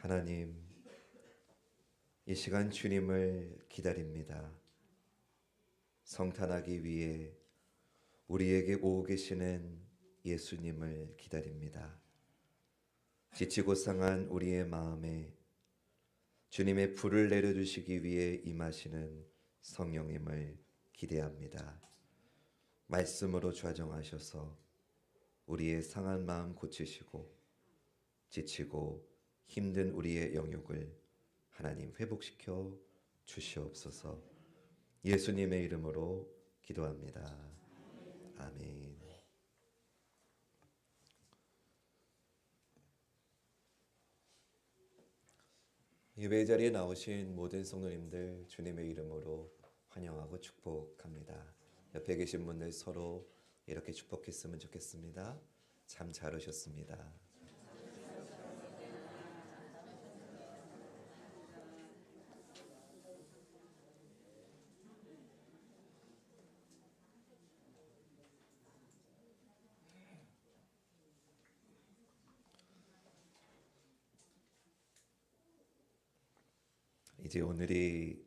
하나님, 이 시간 주님을 기다립니다. 성탄하기 위해 우리에게 오고 계시는 예수님을 기다립니다. 지치고 상한 우리의 마음에 주님의 불을 내려주시기 위해 임하시는 성령님을 기대합니다. 말씀으로 좌정하셔서 우리의 상한 마음 고치시고 지치고 힘든 우리의 영역을 하나님 회복시켜 주시옵소서. 예수님의 이름으로 기도합니다. 아멘. 예배 자리에 나오신 모든 성도님들 주님의 이름으로 환영하고 축복합니다. 옆에 계신 분들 서로 이렇게 축복했으면 좋겠습니다. 참 잘 오셨습니다. 이제 오늘이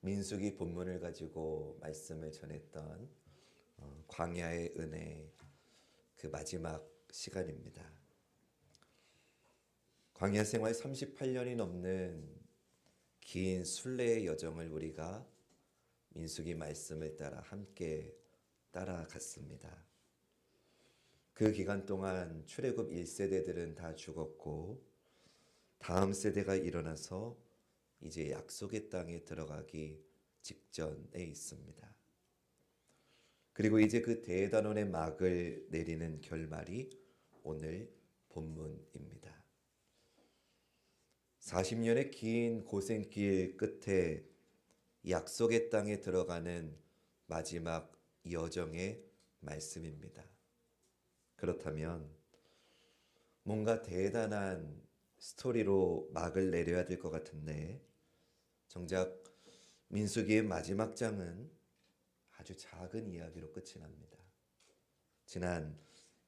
민수기 본문을 가지고 말씀을 전했던 광야의 은혜 그 마지막 시간입니다. 광야 생활 38년이 넘는 긴 순례의 여정을 우리가 민수기 말씀을 따라 함께 따라갔습니다. 그 기간 동안 출애굽 1세대들은 다 죽었고 다음 세대가 일어나서 이제 약속의 땅에 들어가기 직전에 있습니다. 그리고 이제 그 대단원의 막을 내리는 결말이 오늘 본문입니다. 40년의 긴 고생길 끝에 약속의 땅에 들어가는 마지막 여정의 말씀입니다. 그렇다면 뭔가 대단한 스토리로 막을 내려야 될 것 같은데 정작 민수기의 마지막 장은 아주 작은 이야기로 끝이 납니다. 지난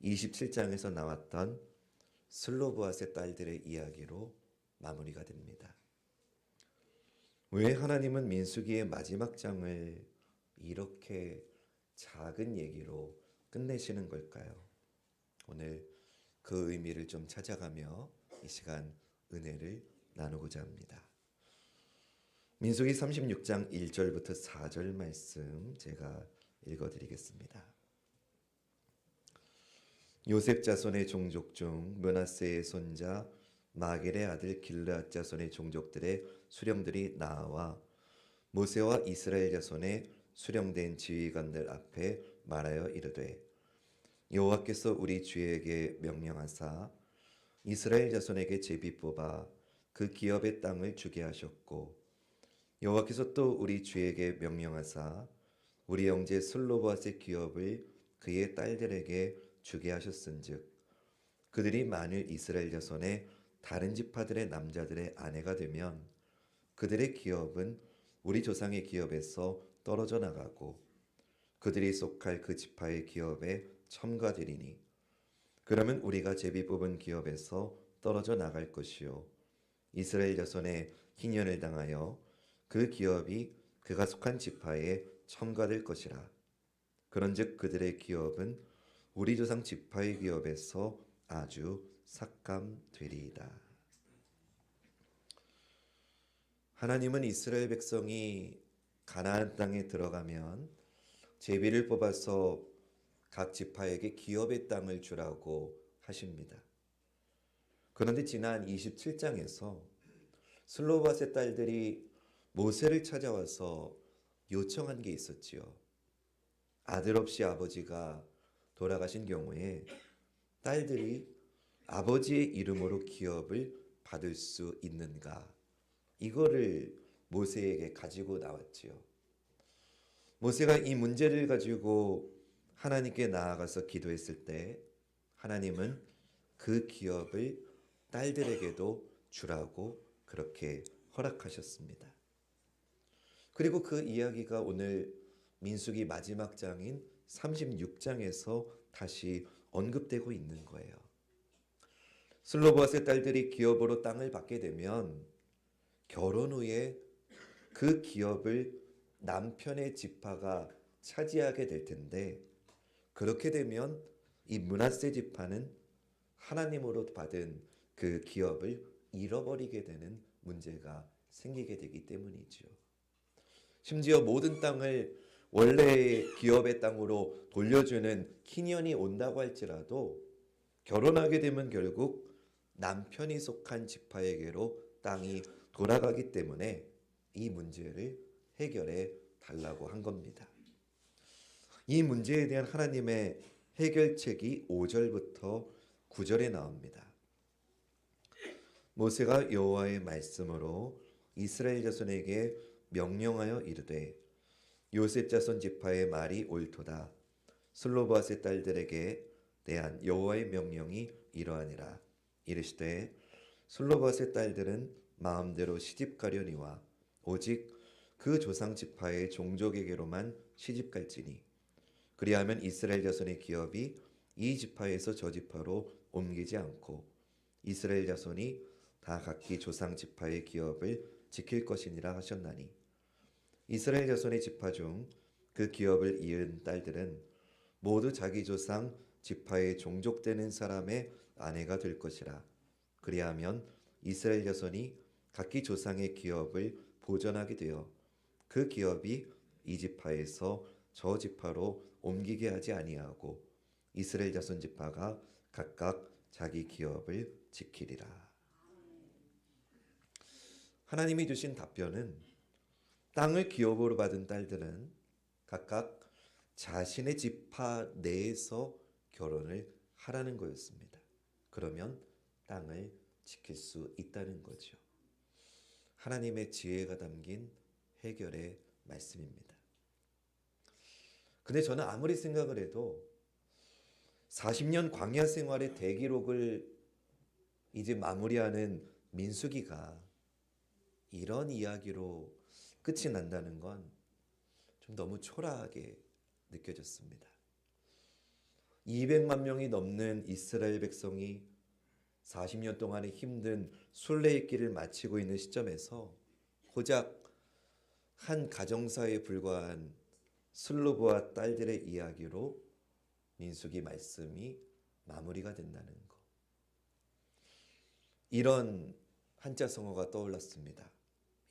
27장에서 나왔던 슬로보앗의 딸들의 이야기로 마무리가 됩니다. 왜 하나님은 민수기의 마지막 장을 이렇게 작은 얘기로 끝내시는 걸까요? 오늘 그 의미를 좀 찾아가며 이 시간 은혜를 나누고자 합니다. 민수기 36장 1절부터 4절 말씀 제가 읽어드리겠습니다. 요셉 자손의 종족 중 므낫세의 손자 마겔의 아들 길르앗 자손의 종족들의 수령들이 나와 모세와 이스라엘 자손의 수령된 지휘관들 앞에 말하여 이르되 여호와께서 우리 주에게 명령하사 이스라엘 자손에게 제비 뽑아 그 기업의 땅을 주게 하셨고 여호와께서 또 우리 주에게 명령하사 우리 형제 슬로보앗의 기업을 그의 딸들에게 주게 하셨은즉 그들이 만일 이스라엘 자손의 다른 지파들의 남자들의 아내가 되면 그들의 기업은 우리 조상의 기업에서 떨어져 나가고 그들이 속할 그 지파의 기업에 첨가되리니 그러면 우리가 제비 뽑은 기업에서 떨어져 나갈 것이요 이스라엘 자손의 희년을 당하여 그 기업이 그가 속한 지파에 첨가될 것이라. 그런즉 그들의 기업은 우리 조상 지파의 기업에서 아주 삭감되리이다. 하나님은 이스라엘 백성이 가나안 땅에 들어가면 제비를 뽑아서 각 지파에게 기업의 땅을 주라고 하십니다. 그런데 지난 27장에서 슬로바스의 딸들이 모세를 찾아와서 요청한 게 있었지요. 아들 없이 아버지가 돌아가신 경우에 딸들이 아버지의 이름으로 기업을 받을 수 있는가? 이거를 모세에게 가지고 나왔지요. 모세가 이 문제를 가지고 하나님께 나아가서 기도했을 때 하나님은 그 기업을 딸들에게도 주라고 그렇게 허락하셨습니다. 그리고 그 이야기가 오늘 민수기 마지막 장인 36장에서 다시 언급되고 있는 거예요. 슬로보앗의 딸들이 기업으로 땅을 받게 되면 결혼 후에 그 기업을 남편의 지파가 차지하게 될 텐데, 그렇게 되면 이 므낫세 지파는 하나님으로 받은 그 기업을 잃어버리게 되는 문제가 생기게 되기 때문이죠. 심지어 모든 땅을 원래의 기업의 땅으로 돌려주는 희년이 온다고 할지라도 결혼하게 되면 결국 남편이 속한 지파에게로 땅이 돌아가기 때문에 이 문제를 해결해 달라고 한 겁니다. 이 문제에 대한 하나님의 해결책이 5절부터 9절에 나옵니다. 모세가 여호와의 말씀으로 이스라엘 자손에게 명령하여 이르되 요셉 자손 지파의 말이 옳도다. 슬로보앗의 딸들에게 대한 여호와의 명령이 이러하니라. 이르시되 슬로보앗의 딸들은 마음대로 시집가려니와 오직 그 조상 지파의 종족에게로만 시집갈지니 그리하면 이스라엘 자손의 기업이 이 지파에서 저 지파로 옮기지 않고 이스라엘 자손이 다 각기 조상 지파의 기업을 지킬 것이니라 하셨나니 이스라엘 자손의 지파 중 그 기업을 이은 딸들은 모두 자기 조상 지파의 종족되는 사람의 아내가 될 것이라. 그리하면 이스라엘 자손이 각기 조상의 기업을 보전하게 되어 그 기업이 이 지파에서 저 지파로 옮기게 하지 아니하고 이스라엘 자손 지파가 각각 자기 기업을 지키리라. 하나님이 주신 답변은 땅을 기업으로 받은 딸들은 각각 자신의 지파 내에서 결혼을 하라는 거였습니다. 그러면 땅을 지킬 수 있다는 거죠. 하나님의 지혜가 담긴 해결의 말씀입니다. 근데 저는 아무리 생각을 해도 40년 광야 생활의 대기록을 이제 마무리하는 민수기가 이런 이야기로 끝이 난다는 건 좀 너무 초라하게 느껴졌습니다. 200만 명이 넘는 이스라엘 백성이 40년 동안의 힘든 순례의 길을 마치고 있는 시점에서 고작 한 가정사에 불과한 슬로보아 딸들의 이야기로 민수기 말씀이 마무리가 된다는 것. 이런 한자성어가 떠올랐습니다.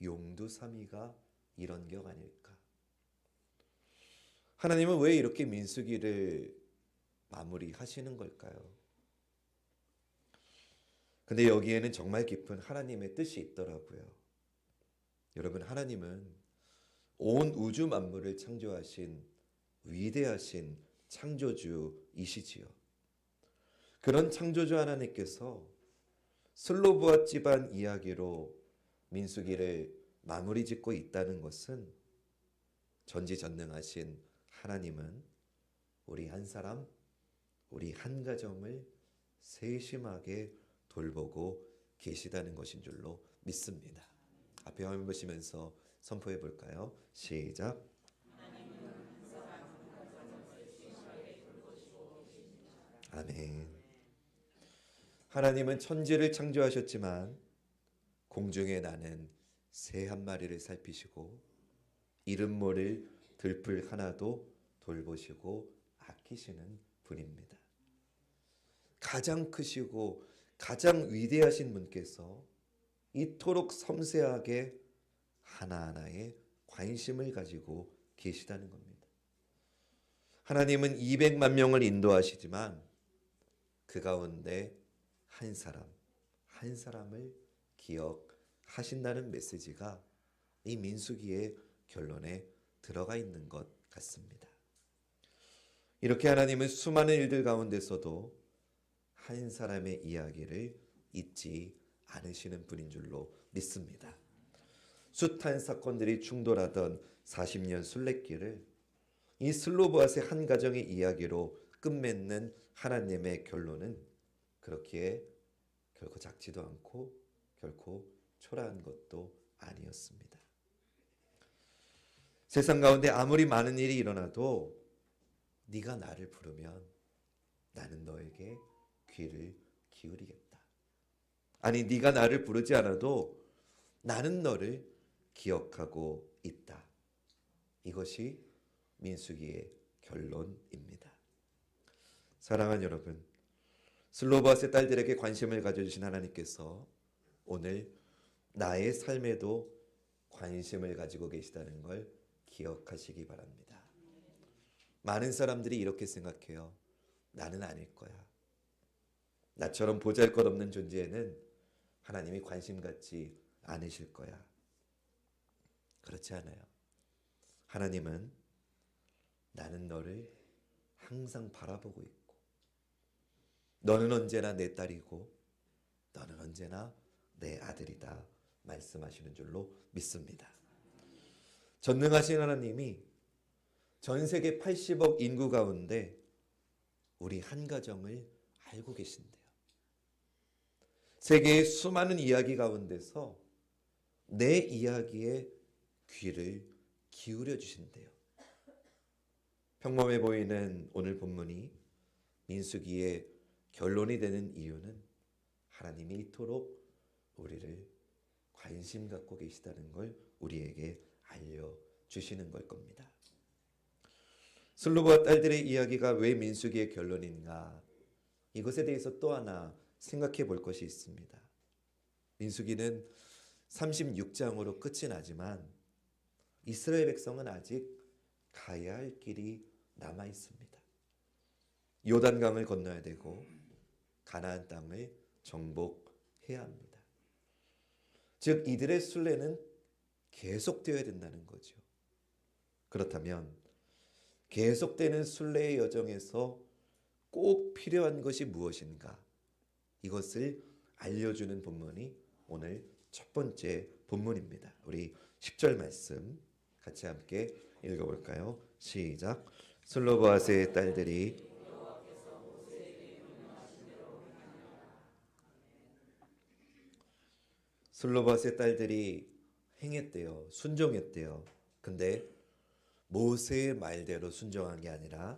용두삼이가 이런 격 아닐까. 하나님은 왜 이렇게 민수기를 마무리하시는 걸까요? 근데 여기에는 정말 깊은 하나님의 뜻이 있더라고요. 여러분, 하나님은 온 우주 만물을 창조하신 위대하신 창조주이시지요. 그런 창조주 하나님께서 슬로보아 집안 이야기로 민수기를 마무리 짓고 있다는 것은 전지전능하신 하나님은 우리 한 사람, 우리 한 가정을 세심하게 돌보고 계시다는 것인 줄로 믿습니다. 앞에 화면 보시면서 선포해 볼까요? 시작. 아멘. 하나님은 천지를 창조하셨지만 공중에 나는 새 한 마리를 살피시고 이름 모를 들풀 하나도 돌보시고 아끼시는 분입니다. 가장 크시고 가장 위대하신 분께서 이토록 섬세하게 하나하나에 관심을 가지고 계시다는 겁니다. 하나님은 200만 명을 인도하시지만 그 가운데 한 사람, 한 사람을 기억하신다는 메시지가 이 민수기의 결론에 들어가 있는 것 같습니다. 이렇게 하나님은 수많은 일들 가운데서도 한 사람의 이야기를 잊지 않으시는 분인 줄로 믿습니다. 숱한 사건들이 충돌하던 40년 순례길을 이 슬로보앗의 한 가정의 이야기로 끝맺는 하나님의 결론은 그렇게 결코 작지도 않고 결코 초라한 것도 아니었습니다. 세상 가운데 아무리 많은 일이 일어나도 네가 나를 부르면 나는 너에게 귀를 기울이겠다. 아니 네가 나를 부르지 않아도 나는 너를 기억하고 있다. 이것이 민수기의 결론입니다. 사랑하는 여러분, 슬로바스의 딸들에게 관심을 가져주신 하나님께서 오늘 나의 삶에도 관심을 가지고 계시다는 걸 기억하시기 바랍니다. 많은 사람들이 이렇게 생각해요. 나는 아닐 거야. 나처럼 보잘것없는 존재에는 하나님이 관심 갖지 않으실 거야. 그렇지 않아요. 하나님은 나는 너를 항상 바라보고 있고 너는 언제나 내 딸이고 너는 언제나 내 아들이다 말씀하시는 줄로 믿습니다. 전능하신 하나님이 전 세계 80억 인구 가운데 우리 한 가정을 알고 계신대요. 세계의 수많은 이야기 가운데서 내 이야기에 귀를 기울여 주신대요. 평범해 보이는 오늘 본문이 민수기의 결론이 되는 이유는 하나님이 이토록 우리를 관심 갖고 계시다는 걸 우리에게 알려주시는 걸 겁니다. 슬로바와 딸들의 이야기가 왜 민수기의 결론인가? 이것에 대해서 또 하나 생각해 볼 것이 있습니다. 민수기는 36장으로 끝이 나지만 이스라엘 백성은 아직 가야 할 길이 남아 있습니다. 요단강을 건너야 되고 가나안 땅을 정복해야 합니다. 즉 이들의 순례는 계속되어야 된다는 거죠. 그렇다면 계속되는 순례의 여정에서 꼭 필요한 것이 무엇인가? 이것을 알려주는 본문이 오늘 첫 번째 본문입니다. 우리 10절 말씀 같이 함께 읽어볼까요? 시작. 슬로바스의 딸들이 슬로바스의 딸들이 행했대요. 순종했대요. 근데 모세의 말대로 순종한 게 아니라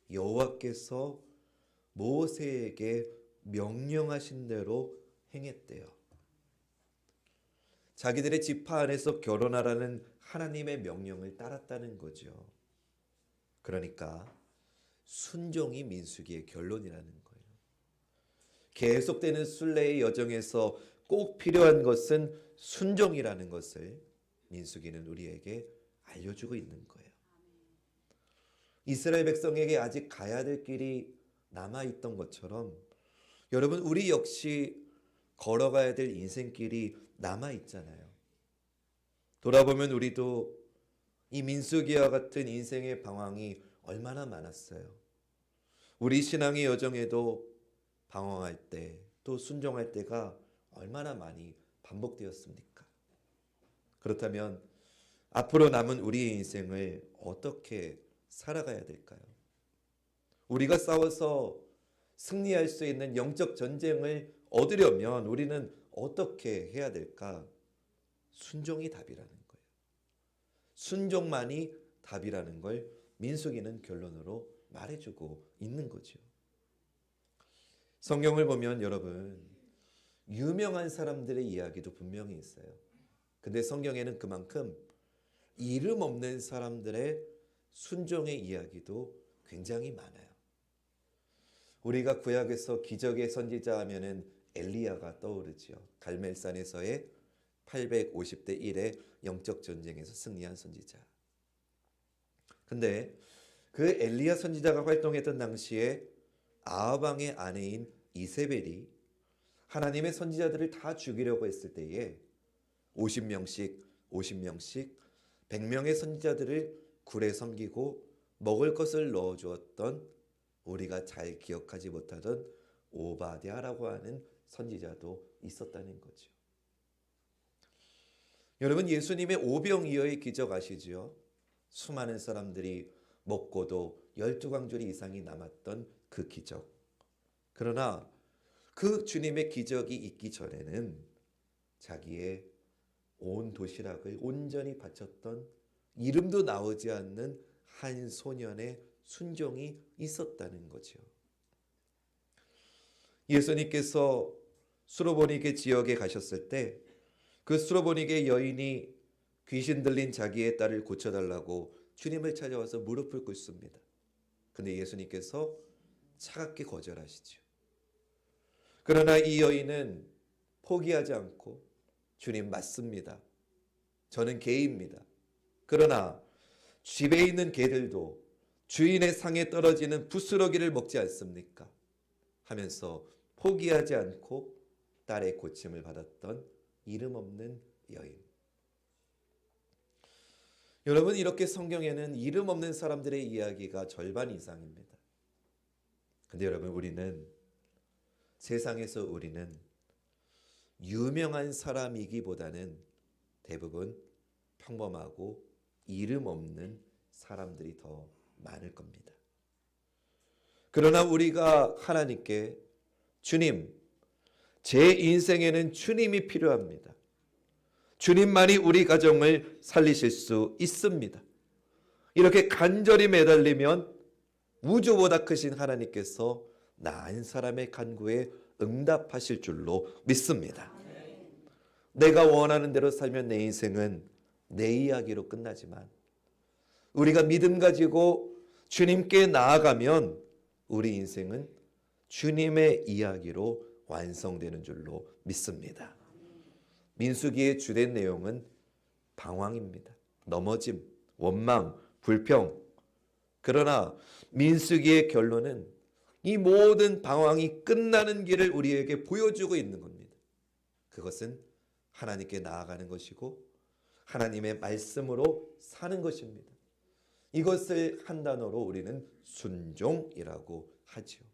여호와께서 모세에게 명령하신 대로 행했대요. 자기들의 지파 안에서 결혼하라는 하나님의 명령을 따랐다는 거죠. 그러니까 순종이 민수기의 결론이라는 거예요. 계속되는 순례의 여정에서 꼭 필요한 것은 순종이라는 것을 민수기는 우리에게 알려주고 있는 거예요. 이스라엘 백성에게 아직 가야 될 길이 남아있던 것처럼 여러분 우리 역시 걸어가야 될 인생길이 남아있잖아요. 돌아보면 우리도 이 민수기와 같은 인생의 방황이 얼마나 많았어요. 우리 신앙의 여정에도 방황할 때 또 순종할 때가 얼마나 많이 반복되었습니까? 그렇다면 앞으로 남은 우리의 인생을 어떻게 살아가야 될까요? 우리가 싸워서 승리할 수 있는 영적 전쟁을 얻으려면 우리는 어떻게 해야 될까? 순종이 답이라는 거예요. 순종만이 답이라는 걸 민수기는 결론으로 말해주고 있는 거죠. 성경을 보면 여러분 유명한 사람들의 이야기도 분명히 있어요. 근데 성경에는 그만큼 이름 없는 사람들의 순종의 이야기도 굉장히 많아요. 우리가 구약에서 기적의 선지자 하면은 엘리야가 떠오르죠. 갈멜산에서의 850대 1의 영적 전쟁에서 승리한 선지자. 근데 그 엘리야 선지자가 활동했던 당시에 아합 왕의 아내인 이세벨이 하나님의 선지자들을 다 죽이려고 했을 때에 50명씩 100명의 선지자들을 굴에 섬기고 먹을 것을 넣어주었던 우리가 잘 기억하지 못하던 오바댜라고 하는 선지자도 있었다는 거죠. 여러분 예수님의 오병이어의 기적 아시죠? 수많은 사람들이 먹고도 12광주리 이상이 남았던 그 기적. 그러나 그 주님의 기적이 있기 전에는 자기의 온 도시락을 온전히 바쳤던 이름도 나오지 않는 한 소년의 순종이 있었다는 거죠. 예수님께서 수로보니게 지역에 가셨을 때 그 수로보니게 여인이 귀신 들린 자기의 딸을 고쳐달라고 주님을 찾아와서 무릎을 꿇습니다. 근데 예수님께서 차갑게 거절하시죠. 그러나 이 여인은 포기하지 않고 주님 맞습니다. 저는 개입니다. 그러나 집에 있는 개들도 주인의 상에 떨어지는 부스러기를 먹지 않습니까? 하면서 포기하지 않고 딸의 고침을 받았던 이름 없는 여인. 여러분, 이렇게 성경에는 이름 없는 사람들의 이야기가 절반 이상입니다. 근데 여러분, 세상에서 우리는 유명한 사람이기보다는 대부분 평범하고 이름 없는 사람들이 더 많을 겁니다. 그러나 우리가 하나님께 주님, 제 인생에는 주님이 필요합니다. 주님만이 우리 가정을 살리실 수 있습니다. 이렇게 간절히 매달리면 우주보다 크신 하나님께서 나 한 사람의 간구에 응답하실 줄로 믿습니다. 내가 원하는 대로 살면 내 인생은 내 이야기로 끝나지만 우리가 믿음 가지고 주님께 나아가면 우리 인생은 주님의 이야기로 완성되는 줄로 믿습니다. 민수기의 주된 내용은 방황입니다. 넘어짐, 원망, 불평. 그러나 민수기의 결론은 이 모든 방황이 끝나는 길을 우리에게 보여주고 있는 겁니다. 그것은 하나님께 나아가는 것이고 하나님의 말씀으로 사는 것입니다. 이것을 한 단어로 우리는 순종이라고 하죠.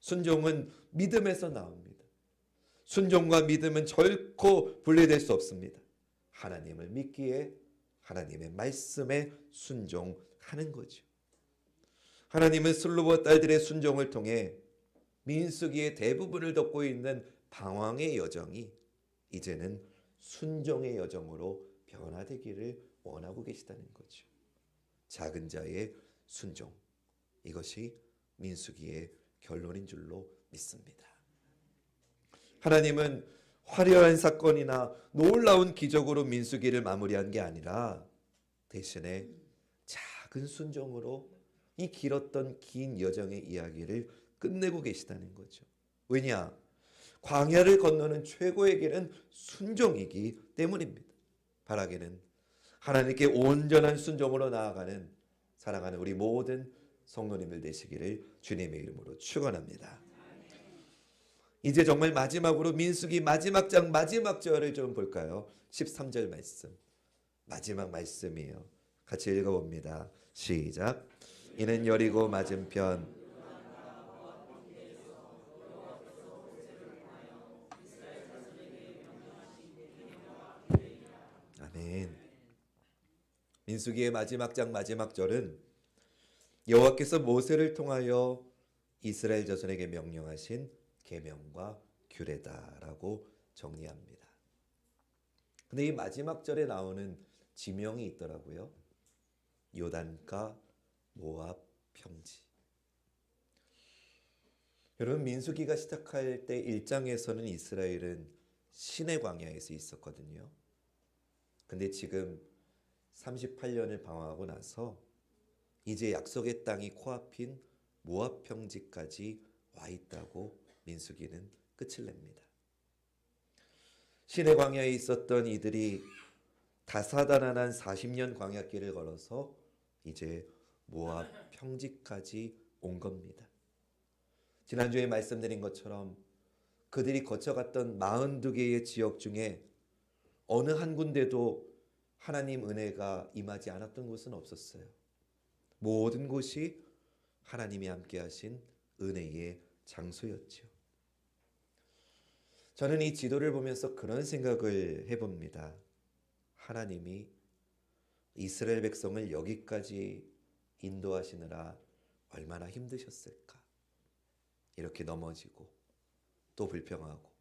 순종은 믿음에서 나옵니다. 순종과 믿음은 결코 분리될 수 없습니다. 하나님을 믿기에 하나님의 말씀에 순종하는 거죠. 하나님은 슬로보 딸들의 순종을 통해 민수기의 대부분을 덮고 있는 방황의 여정이 이제는 순종의 여정으로 변화되기를 원하고 계시다는 거죠. 작은 자의 순종, 이것이 민수기의 결론인 줄로 믿습니다. 하나님은 화려한 사건이나 놀라운 기적으로 민수기를 마무리한 게 아니라 대신에 작은 순종으로 이 길었던 긴 여정의 이야기를 끝내고 계시다는 거죠. 왜냐? 광야를 건너는 최고의 길은 순종이기 때문입니다. 바라기는 하나님께 온전한 순종으로 나아가는 사랑하는 우리 모든 성도님들 되시기를 주님의 이름으로 축원합니다. 이제 정말 마지막으로 민수기 마지막 장 마지막 절을 좀 볼까요? 13절 말씀. 마지막 말씀이에요. 같이 읽어봅니다. 시작. 이는 여리고 맞은편 아멘. 민수기의 마지막 장 마지막 절은 여호와께서 모세를 통하여 이스라엘 자손에게 명령하신 계명과 규례다라고 정리합니다. 근데 이 마지막 절에 나오는 지명이 있더라고요. 요단가 모압 평지. 여러분, 민수기가 시작할 때 1장에서는 이스라엘은 시내 광야에서 있었거든요. 근데 지금 38년을 방황하고 나서 이제 약속의 땅이 코앞인 모압 평지까지 와 있다고 민수기는 끝을 냅니다. 시내 광야에 있었던 이들이 다사다난한 40년 광야길을 걸어서 이제 모압 평지까지 온 겁니다. 지난주에 말씀드린 것처럼 그들이 거쳐갔던 42개의 지역 중에 어느 한 군데도 하나님 은혜가 임하지 않았던 곳은 없었어요. 모든 곳이 하나님이 함께 하신 은혜의 장소였죠. 저는 이 지도를 보면서 그런 생각을 해봅니다. 하나님이 이스라엘 백성을 여기까지 인도하시느라 얼마나 힘드셨을까. 이렇게 넘어지고 또 불평하고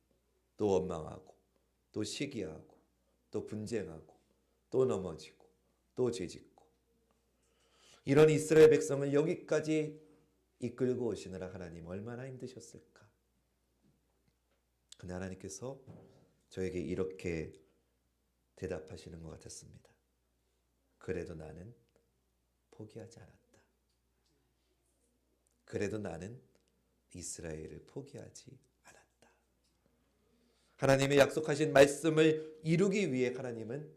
또 원망하고 또 시기하고 또 분쟁하고 또 넘어지고 또 죄짓고 이런 이스라엘 백성을 여기까지 이끌고 오시느라 하나님 얼마나 힘드셨을까. 근데 하나님께서 저에게 이렇게 대답하시는 것 같았습니다. 그래도 나는 포기하지 않았다. 그래도 나는 이스라엘을 포기하지 않았다. 하나님의 약속하신 말씀을 이루기 위해 하나님은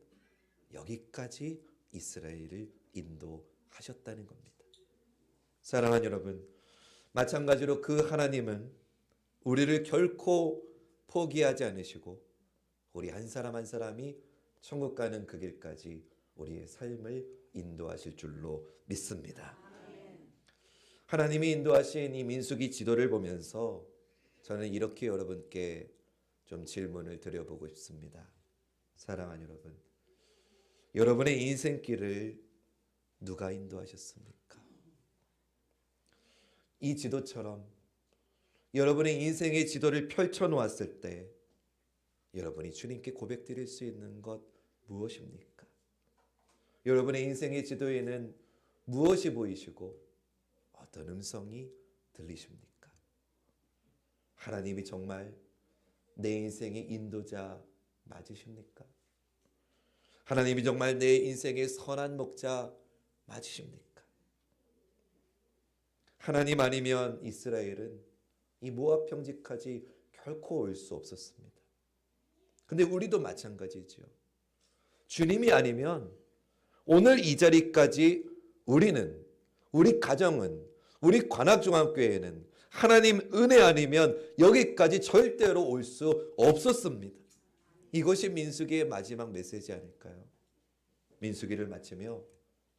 여기까지 이스라엘을 인도하셨다는 겁니다. 사랑하는 여러분, 마찬가지로 그 하나님은 우리를 결코 포기하지 않으시고 우리 한 사람 한 사람이 천국 가는 그 길까지 우리의 삶을 인도하실 줄로 믿습니다. 하나님이 인도하신 이 민수기 지도를 보면서 저는 이렇게 여러분께 좀 질문을 드려보고 싶습니다. 사랑하는 여러분, 여러분의 인생길을 누가 인도하셨습니까? 이 지도처럼 여러분의 인생의 지도를 펼쳐놓았을 때 여러분이 주님께 고백드릴 수 있는 것 무엇입니까? 여러분의 인생의 지도에는 무엇이 보이시고 어떤 음성이 들리십니까? 하나님이 정말 내 인생의 인도자 맞으십니까? 하나님이 정말 내 인생의 선한 목자 맞으십니까? 하나님 아니면 이스라엘은 이 모압 평지까지 결코 올 수 없었습니다. 근데 우리도 마찬가지죠. 주님이 아니면 오늘 이 자리까지 우리는, 우리 가정은, 우리 관악중앙교회는 하나님 은혜 아니면 여기까지 절대로 올 수 없었습니다. 이것이 민수기의 마지막 메시지 아닐까요? 민수기를 마치며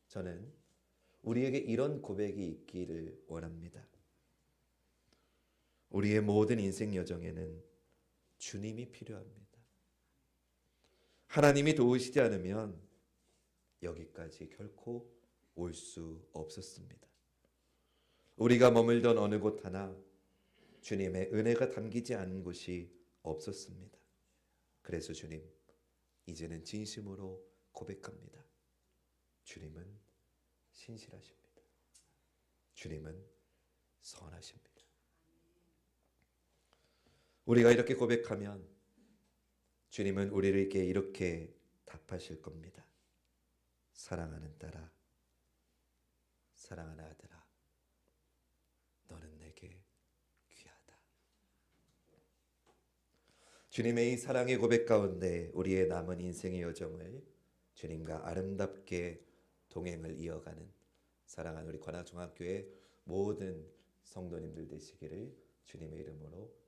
저는 우리에게 이런 고백이 있기를 원합니다. 우리의 모든 인생 여정에는 주님이 필요합니다. 하나님이 도우시지 않으면 여기까지 결코 올 수 없었습니다. 우리가 머물던 어느 곳 하나 주님의 은혜가 담기지 않은 곳이 없었습니다. 그래서 주님, 이제는 진심으로 고백합니다. 주님은 신실하십니다. 주님은 선하십니다. 우리가 이렇게 고백하면 주님은 우리에게 이렇게 답하실 겁니다. 사랑하는 딸아, 사랑하는 아들아, 너는 내게 귀하다. 주님의 이 사랑의 고백 가운데 우리의 남은 인생의 여정을 주님과 아름답게 동행을 이어가는 사랑하는 우리 관악중학교의 모든 성도님들 되시기를 주님의 이름으로